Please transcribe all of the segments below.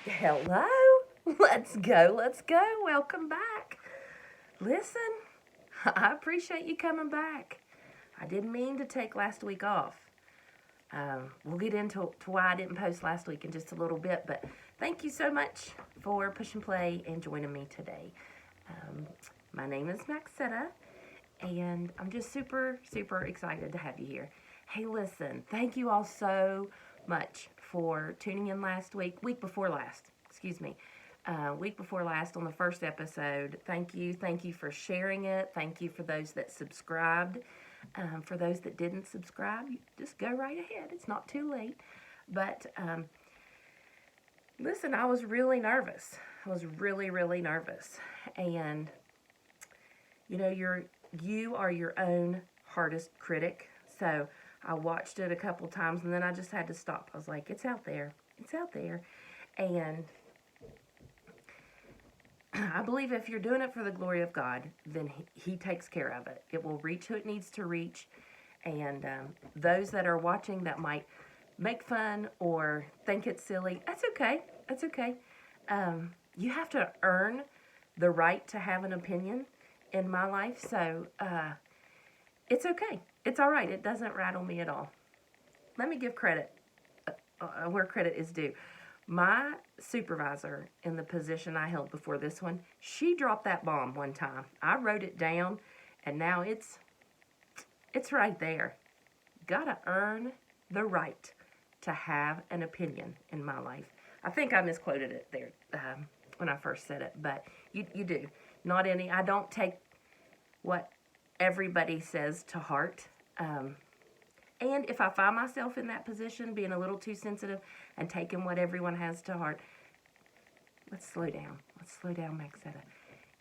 Hello. Let's go. Let's go. Welcome back. Listen, I appreciate you coming back. I didn't mean to take last week off. We'll get into why I didn't post last week in just a little bit, but thank you so much for push and play and joining me today. Um, my name is Maxetta, and I'm just super, super excited to have you here. Hey, listen, thank you all so much for tuning in week before last, excuse me, week before last on the first episode. Thank you for sharing it. Thank you for those that subscribed. For those that didn't subscribe, just go right ahead. It's not too late. But listen, I was really nervous. I was really, really nervous. And you are your own hardest critic. So I watched it a couple times and then I just had to stop. I was like, it's out there. It's out there. And I believe if you're doing it for the glory of God, then He takes care of it. It will reach who it needs to reach. And those that are watching that might make fun or think it's silly, that's okay. That's okay. You have to earn the right to have an opinion in my life. So it's okay. It's all right. It doesn't rattle me at all. Let me give credit where credit is due. My supervisor in the position I held before this one, she dropped that bomb one time. I wrote it down, and now it's right there. Gotta earn the right to have an opinion in my life. I think I misquoted it there when I first said it, but you do. Not any. I don't take what everybody says to heart. And if I find myself in that position, being a little too sensitive and taking what everyone has to heart, let's slow down. Let's slow down, Maxetta.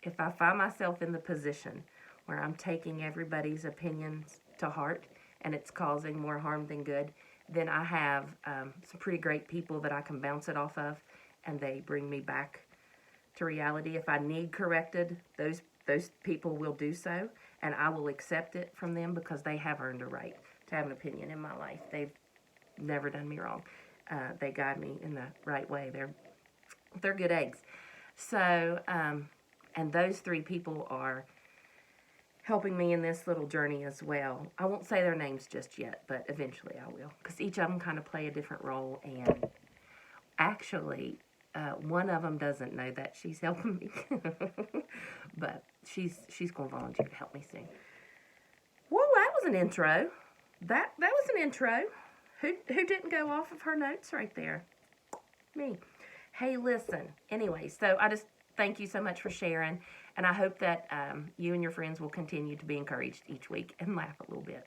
If I find myself in the position where I'm taking everybody's opinions to heart and it's causing more harm than good, then I have some pretty great people that I can bounce it off of, and they bring me back to reality. If I need corrected, those people will do so, and I will accept it from them because they have earned a right to have an opinion in my life. They've never done me wrong. They guide me in the right way. They're good eggs. So, and those three people are helping me in this little journey as well. I won't say their names just yet, but eventually I will, because each of them kind of play a different role. And actually, one of them doesn't know that she's helping me, but she's going to volunteer to help me sing. Well, that was an intro. That was an intro. Who didn't go off of her notes right there? Me. Hey, listen. Anyway, so I just thank you so much for sharing, and I hope that you and your friends will continue to be encouraged each week and laugh a little bit.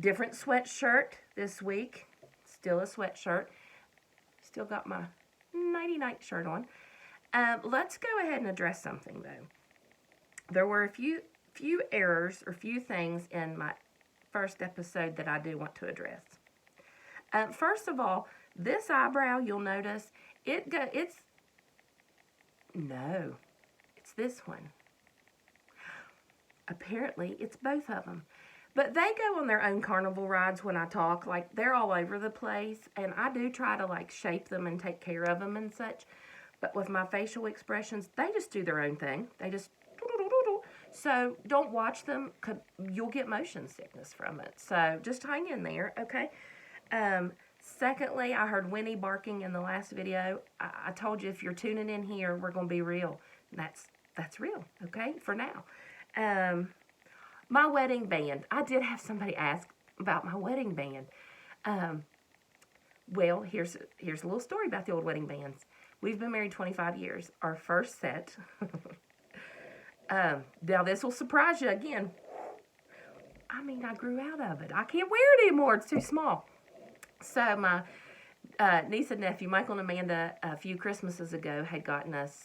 Different sweatshirt this week. Still a sweatshirt. Still got my nighty-night shirt on. Let's go ahead and address something, though. There were a few errors or few things in my first episode that I do want to address. First of all, this eyebrow, you'll notice, it's this one. Apparently, it's both of them. But they go on their own carnival rides when I talk. Like, they're all over the place. And I do try to, like, shape them and take care of them and such. But with my facial expressions, they just do their own thing. They just... So don't watch them, because you'll get motion sickness from it. So just hang in there, okay? Secondly, I heard Winnie barking in the last video. I told you if you're tuning in here, we're going to be real. That's real, okay, for now. My wedding band. I did have somebody ask about my wedding band. Well, here's a little story about the old wedding bands. We've been married 25 years. Our first set... now this will surprise you again. I mean, I grew out of it. I can't wear it anymore. It's too small. So my niece and nephew, Michael and Amanda, a few Christmases ago had gotten us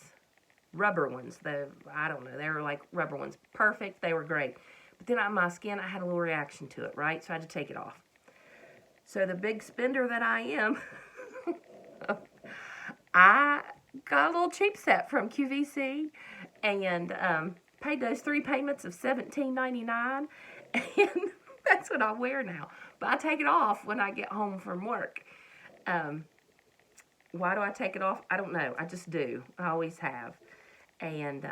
rubber ones. I don't know, they were like rubber ones. Perfect. They were great. But then on my skin, I had a little reaction to it, right? So I had to take it off. So the big spender that I am, I got a little cheap set from QVC and paid those 3 payments of $17.99, and that's what I wear now. But I take it off when I get home from work. Why do I take it off? I don't know. I just do. I always have. And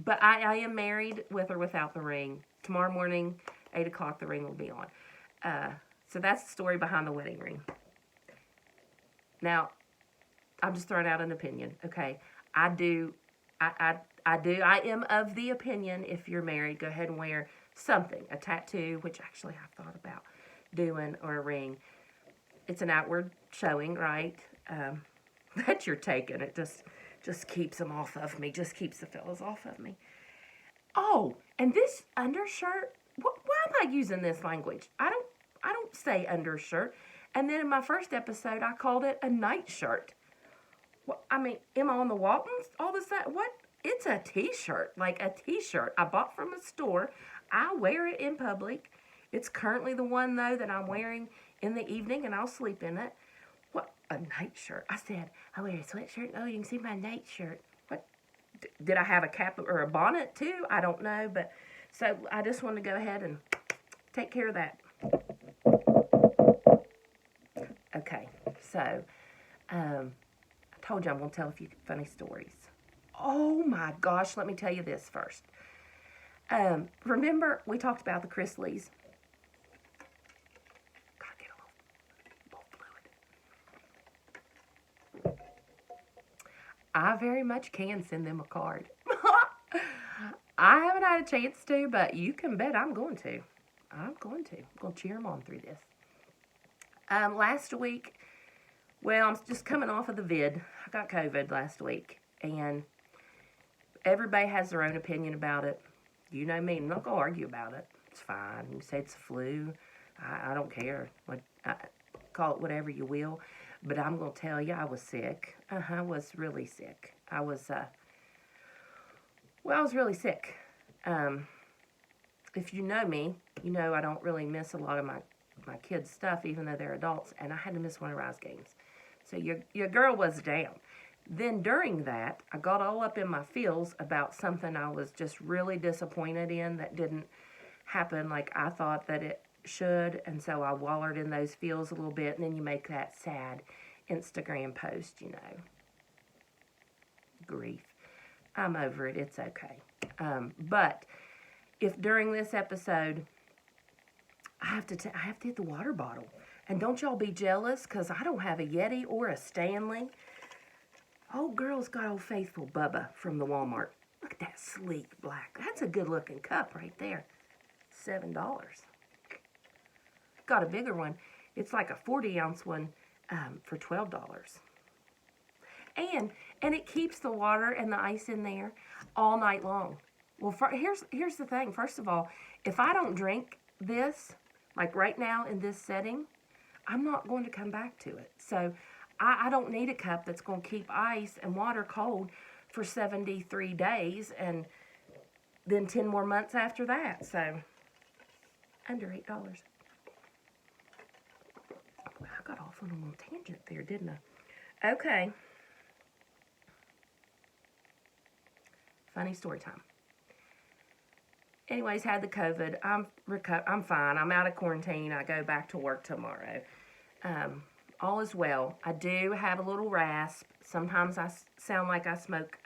but I am married with or without the ring. Tomorrow morning, 8 o'clock, the ring will be on. So that's the story behind the wedding ring. Now, I'm just throwing out an opinion, okay? I am of the opinion, if you're married, go ahead and wear something, a tattoo, which actually I've thought about doing, or a ring. It's an outward showing, right? That you're taking. It just keeps them off of me, just keeps the fellas off of me. Oh, and this undershirt, why am I using this language? I don't say undershirt. And then in my first episode, I called it a nightshirt. Well, I mean, am I on the Waltons all of a sudden? What? It's a t-shirt, like a t-shirt I bought from a store. I wear it in public. It's currently the one, though, that I'm wearing in the evening, and I'll sleep in it. What? A nightshirt. I said, I wear a sweatshirt. Oh, you can see my nightshirt. What? Did I have a cap or a bonnet, too? I don't know, but so I just wanted to go ahead and take care of that. Okay, so I told you I'm going to tell a few funny stories. Oh my gosh, let me tell you this first. Remember we talked about the Chrisleys? Gotta get a little fluid. I very much can send them a card. I haven't had a chance to, but you can bet I'm going to. I'm going to cheer them on through this. Last week, well, I'm just coming off of the vid. I got COVID last week, and everybody has their own opinion about it. You know me, I'm not going to argue about it. It's fine. You say it's a flu. I don't care. Call it whatever you will. But I'm going to tell you, I was sick. I was really sick. I was really sick. If you know me, you know I don't really miss a lot of my kids' stuff, even though they're adults, and I had to miss one of Rise games. So your girl was down. Then during that, I got all up in my feels about something I was just really disappointed in that didn't happen like I thought that it should, and so I wallered in those feels a little bit, and then you make that sad Instagram post, you know. Grief. I'm over it. It's okay. But if during this episode I have to hit the water bottle. And don't y'all be jealous, because I don't have a Yeti or a Stanley. Old girl's got old faithful Bubba from the Walmart. Look at that sleek black. That's a good looking cup right there. $7. Got a bigger one. It's like a 40-ounce one for $12. And it keeps the water and the ice in there all night long. Well, here's the thing. First of all, if I don't drink this, like right now in this setting, I'm not going to come back to it. So I don't need a cup that's going to keep ice and water cold for 73 days and then 10 more months after that. So under $8. I got off on a little tangent there, didn't I? Okay. Funny story time. Anyways, had the COVID. I'm fine. I'm out of quarantine. I go back to work tomorrow. All is well. I do have a little rasp. Sometimes I sound like I smoke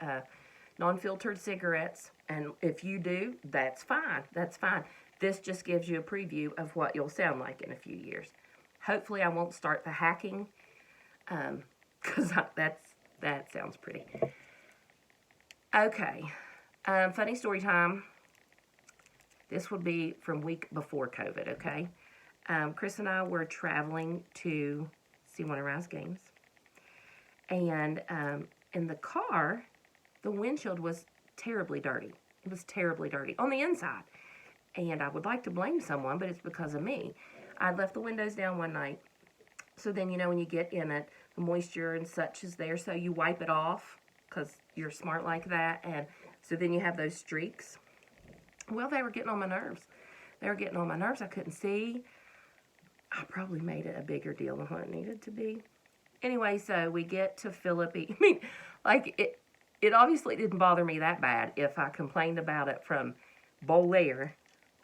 non-filtered cigarettes. And if you do, that's fine. That's fine. This just gives you a preview of what you'll sound like in a few years. Hopefully I won't start the hacking. Because that sounds pretty. Okay. Funny story time. This would be from week before COVID, okay? Chris and I were traveling to see one of Rise games. And in the car, the windshield was terribly dirty. It was terribly dirty on the inside. And I would like to blame someone, but it's because of me. I left the windows down one night. So then, you know, when you get in it, the moisture and such is there. So you wipe it off because you're smart like that. And so then you have those streaks. Well, they were getting on my nerves. They were getting on my nerves. I couldn't see. I probably made it a bigger deal than what it needed to be. Anyway, so we get to Philippi. I mean, like, it obviously didn't bother me that bad if I complained about it from Bolaire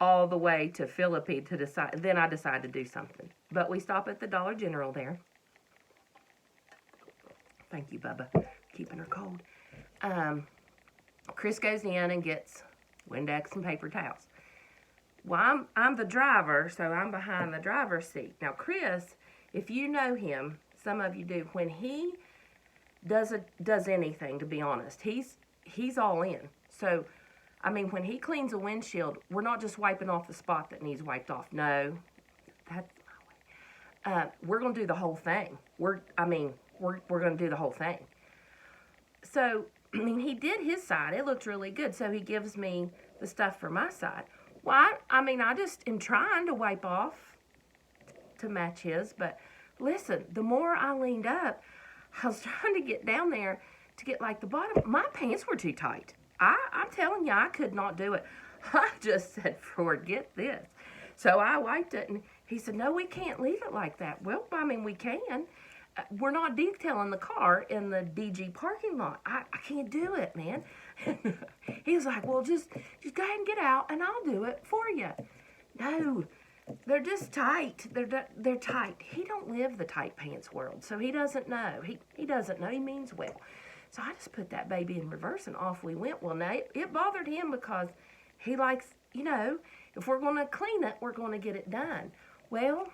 all the way to Philippi to decide. Then I decided to do something. But we stop at the Dollar General there. Thank you, Bubba. Keeping her cold. Chris goes in and gets Windex and paper towels. Well, I'm the driver, so I'm behind the driver's seat. Now, Chris, if you know him, some of you do, when he does anything, to be honest, he's all in. So, I mean, when he cleans a windshield, we're not just wiping off the spot that needs wiped off. No, that's my way. We're going to do the whole thing. We're going to do the whole thing. So, I mean, he did his side. It looked really good. So he gives me the stuff for my side. Well, I just am trying to wipe off to match his. But listen, the more I leaned up, I was trying to get down there to get like the bottom. My pants were too tight. I'm telling you, I could not do it. I just said, forget this. So I wiped it, and he said, no, we can't leave it like that. Well, I mean, we can. We're not detailing the car in the DG parking lot. I can't do it, man. He was like, well, just go ahead and get out, and I'll do it for you. No, they're just tight. They're tight. He don't live the tight pants world, so he doesn't know. He doesn't know. He means well. So I just put that baby in reverse, and off we went. Well, now, it bothered him because he likes, if we're going to clean it, we're going to get it done. Well,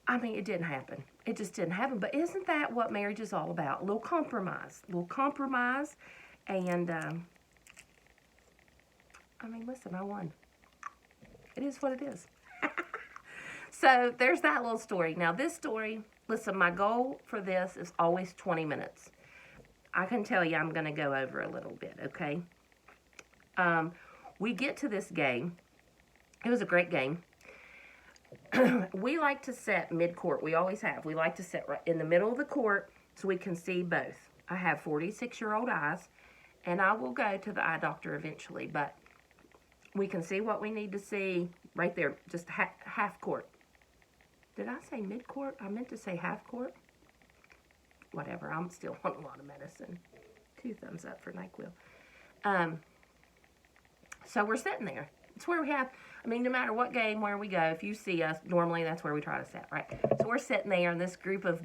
I mean, it didn't happen. It just didn't happen. But isn't that what marriage is all about? A little compromise. And, I mean, listen, I won. It is what it is. So there's that little story. Now, this story, listen, my goal for this is always 20 minutes. I can tell you I'm going to go over a little bit, okay? We get to this game. It was a great game. We like to sit mid-court. We always have. We like to sit right in the middle of the court so we can see both. I have 46-year-old eyes, and I will go to the eye doctor eventually, but we can see what we need to see right there, just half court. Did I say mid-court? I meant to say half court. Whatever, I'm still on a lot of medicine. 2 thumbs up for NyQuil. So we're sitting there. It's where we have, no matter what game, where we go, if you see us, normally that's where we try to sit, right? So we're sitting there, and this group of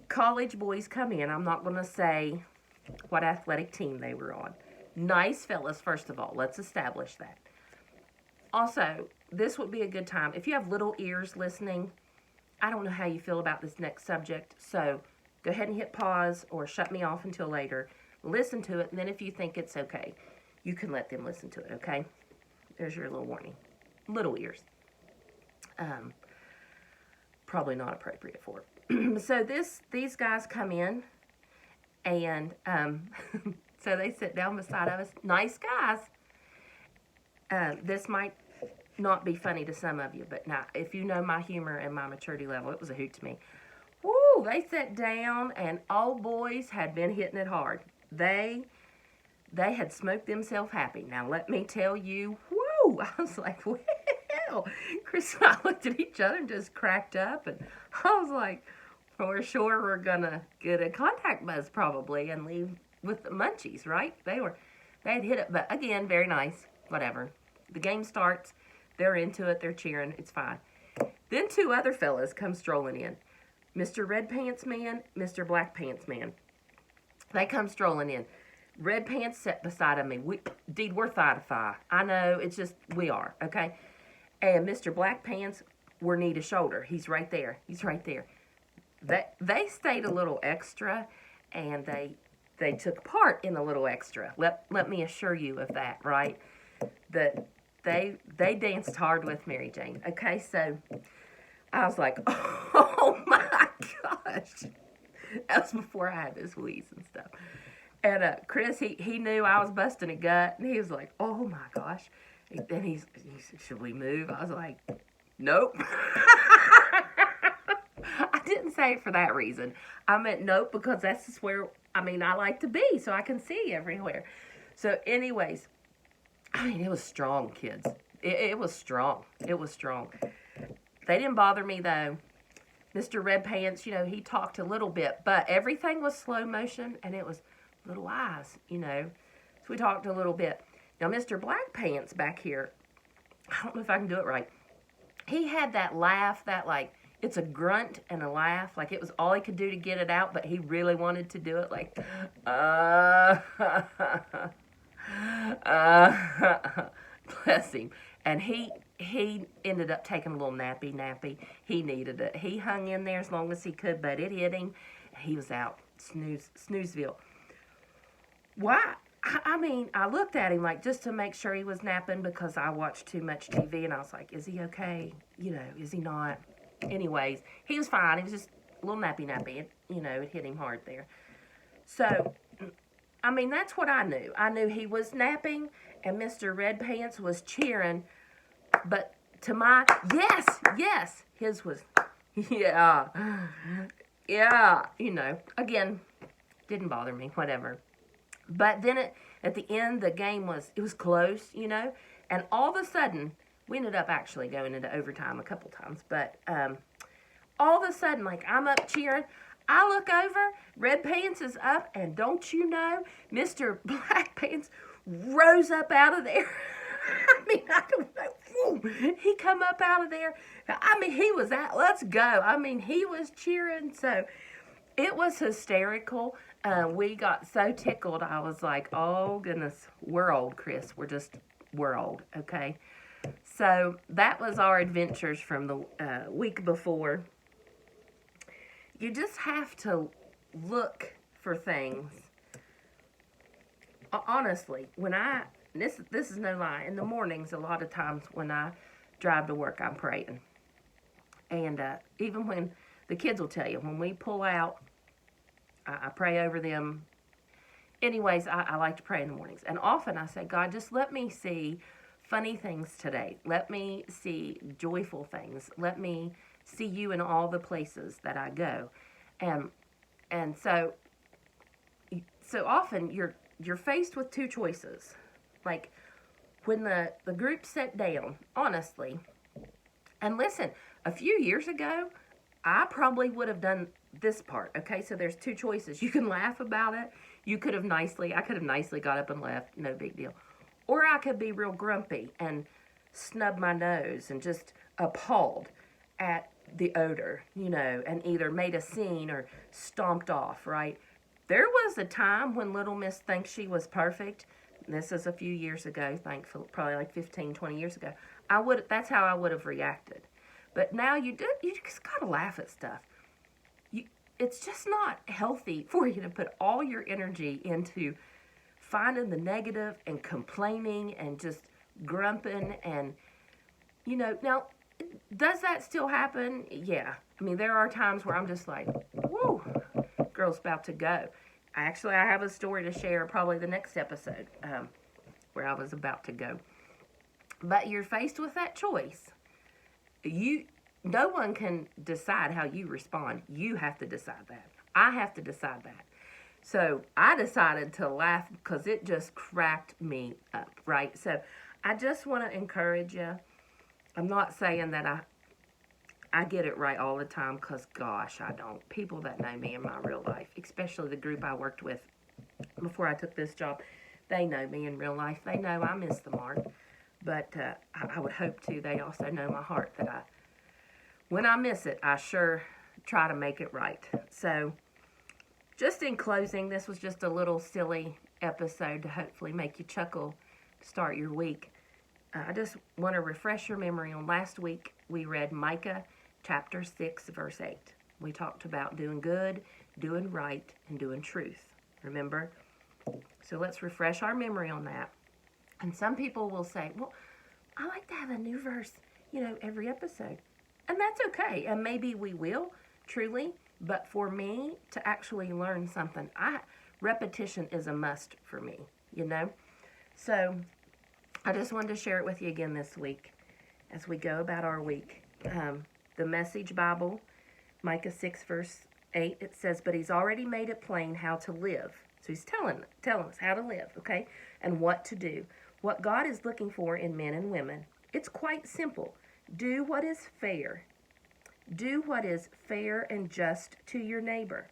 college boys come in. I'm not going to say what athletic team they were on. Nice fellas, first of all. Let's establish that. Also, this would be a good time. If you have little ears listening, I don't know how you feel about this next subject, so go ahead and hit pause or shut me off until later. Listen to it, and then if you think it's okay, you can let them listen to it, okay? There's your little warning. Little ears. Probably not appropriate for it. So these guys come in, and so they sit down beside us. Nice guys. This might not be funny to some of you, but now, if you know my humor and my maturity level, it was a hoot to me. Woo! They sat down, and old boys had been hitting it hard. They had smoked themselves happy. Now, let me tell you, woo! I was like, well, Chris and I looked at each other and just cracked up, and I was like, for sure we're gonna get a contact buzz probably and leave with the munchies, right? They had hit it, but again, very nice, whatever. The game starts, they're into it, they're cheering, it's fine. Then 2 other fellas come strolling in. Mr. Red Pants Man, Mr. Black Pants Man. They come strolling in. Red Pants sat beside of me. We're thigh to thigh. I know, it's just, we are, okay? And Mr. Black Pants, we're knee to shoulder. He's right there. They stayed a little extra, and they took part in a little extra. Let me assure you of that, right? That they danced hard with Mary Jane. Okay, so I was like, oh my gosh. That was before I had this wheeze and stuff. And Chris, he knew I was busting a gut, and he was like, oh my gosh. And then he said, should we move? I was like, nope. I didn't say it for that reason. I meant nope because that's just where, I like to be, so I can see everywhere. So anyways, it was strong, kids. It was strong. It was strong. They didn't bother me, though. Mr. Red Pants, he talked a little bit, but everything was slow motion, and it was little eyes, So we talked a little bit. Now, Mr. Black Pants back here, I don't know if I can do it right. He had that laugh, that it's a grunt and a laugh. Like, it was all he could do to get it out, but he really wanted to do it. Like, bless him. And he ended up taking a little nappy. He needed it. He hung in there as long as he could, but it hit him. He was out. Snoozeville. Why? I mean, I looked at him like just to make sure he was napping because I watched too much TV, and I was like, is he okay? You know, is he not? Anyways, he was fine. He was just a little nappy. It, you know, it hit him hard there. So, I mean, that's what I knew. I knew he was napping, and Mr. Red Pants was cheering, but to my, yes, his was, yeah, you know, again, didn't bother me, whatever. But then at the end, the game it was close, you know, and all of a sudden, we ended up actually going into overtime a couple times, but all of a sudden, like, I'm up cheering, I look over, Red Pants is up, and don't you know, Mr. Black Pants rose up out of there. I mean, I don't know. Woo, he come up out of there. I mean, he was out. Let's go. I mean, he was cheering, so it was hysterical. We got so tickled. I was like, oh, goodness, we're old, Chris. We're old, okay? So that was our adventures from the week before. You just have to look for things. Honestly, this is no lie, in the mornings, a lot of times when I drive to work, I'm praying. And even when the kids will tell you, when we pull out, I pray over them. Anyways, I like to pray in the mornings. And often I say, God, just let me see funny things today. Let me see joyful things. Let me see you in all the places that I go. And so often you're faced with two choices. Like, when the group sat down, honestly, and listen, a few years ago, I probably would have done this part, okay? So there's two choices. You can laugh about it. I could have nicely got up and left, no big deal. Or I could be real grumpy and snub my nose and just appalled at the odor, you know, and either made a scene or stomped off, right? There was a time when Little Miss thinks she was perfect. This is a few years ago, thankfully, probably like 15, 20 years ago. That's how I would have reacted. But now you just gotta laugh at stuff. It's just not healthy for you to put all your energy into finding the negative and complaining and just grumping and, you know, now, does that still happen? Yeah. I mean, there are times where I'm just like, whoa, girl's about to go. I have a story to share probably the next episode where I was about to go. But you're faced with that choice. No one can decide how you respond. You have to decide that. I have to decide that. So I decided to laugh because it just cracked me up, right? So I just want to encourage you. I'm not saying that I get it right all the time because, gosh, I don't. People that know me in my real life, especially the group I worked with before I took this job, they know me in real life. They know I miss the mark. But I would hope, too, they also know my heart that when I miss it, I sure try to make it right. So just in closing, this was just a little silly episode to hopefully make you chuckle to start your week. I just want to refresh your memory on last week. We read Micah chapter 6, verse 8. We talked about doing good, doing right, and doing truth. Remember? So let's refresh our memory on that. And some people will say, well, I like to have a new verse, every episode. And that's okay. And maybe we will, truly. But for me to actually learn something, repetition is a must for me, So I just wanted to share it with you again this week as we go about our week. The Message Bible, Micah 6, verse 8, it says, but he's already made it plain how to live. So he's telling us how to live, okay, and what to do. What God is looking for in men and women. It's quite simple. Do what is fair. Do what is fair and just to your neighbor.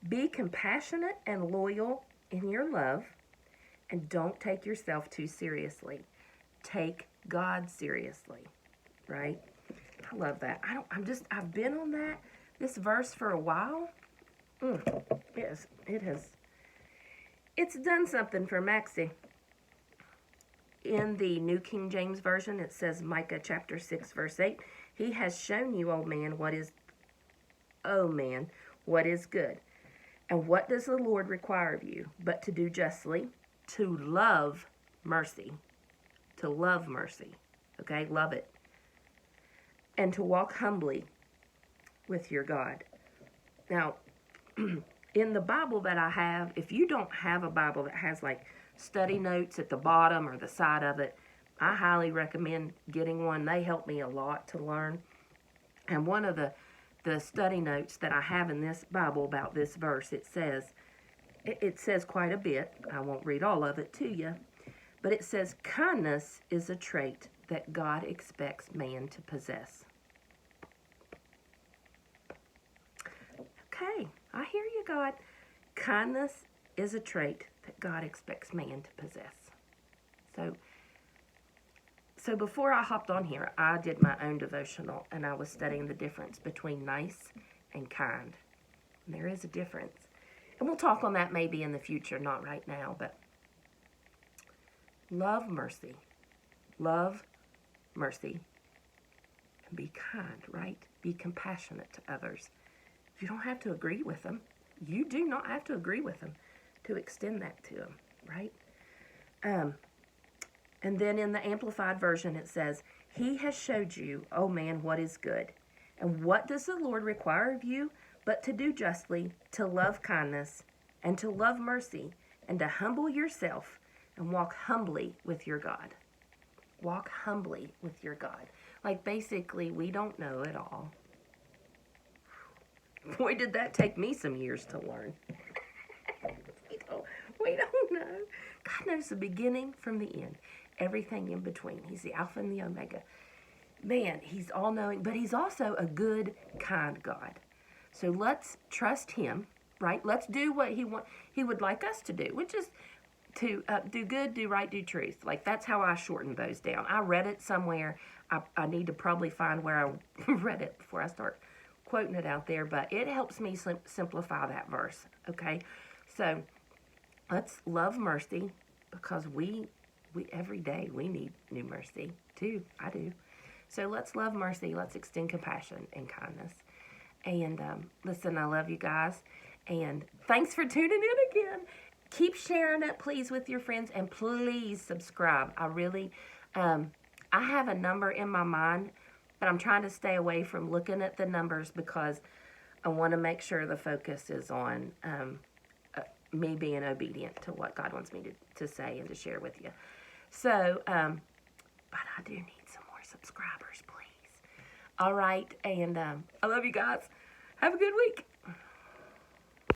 Be compassionate and loyal in your love. And don't take yourself too seriously. Take God seriously, right? I love that. I've been on this verse for a while. It's done something for Maxie. In the New King James Version, it says Micah chapter 6, verse 8. He has shown you, O man, what is good. And what does the Lord require of you? But to do justly, to love mercy. To love mercy. Okay, love it. And to walk humbly with your God. Now, in the Bible that I have, if you don't have a Bible that has like study notes at the bottom or the side of it, I highly recommend getting one. They help me a lot to learn. And one of the study notes that I have in this Bible about this verse, it says quite a bit. I won't read all of it to you. But it says, kindness is a trait that God expects man to possess. Okay, I hear you, God. Kindness is a trait that God expects man to possess. So before I hopped on here, I did my own devotional, and I was studying the difference between nice and kind. And there is a difference. And we'll talk on that maybe in the future, not right now, but love mercy. Love mercy. And be kind, right? Be compassionate to others. You don't have to agree with them. You do not have to agree with them to extend that to them, right? And then in the Amplified Version, it says, He has showed you, O man, what is good. And what does the Lord require of you? But to do justly, to love kindness, and to love mercy, and to humble yourself, and walk humbly with your God. Walk humbly with your God. Like basically, we don't know it all. Boy, did that take me some years to learn. We don't know. God knows the beginning from the end. Everything in between. He's the Alpha and the Omega. Man, He's all-knowing, but He's also a good, kind God. So let's trust Him, right? Let's do what He would like us to do, which is to do good, do right, do truth. Like, that's how I shorten those down. I read it somewhere. I need to probably find where I read it before I start quoting it out there, but it helps me simplify that verse, okay? So let's love mercy, because we every day we need new mercy too. I do. So let's love mercy. Let's extend compassion and kindness. And listen, I love you guys. And thanks for tuning in again. Keep sharing it, please, with your friends. And please subscribe. I really, I have a number in my mind, but I'm trying to stay away from looking at the numbers because I want to make sure the focus is on me being obedient to what God wants me to say and to share with you. So, but I do need some more subscribers, please. All right, and I love you guys. Have a good week.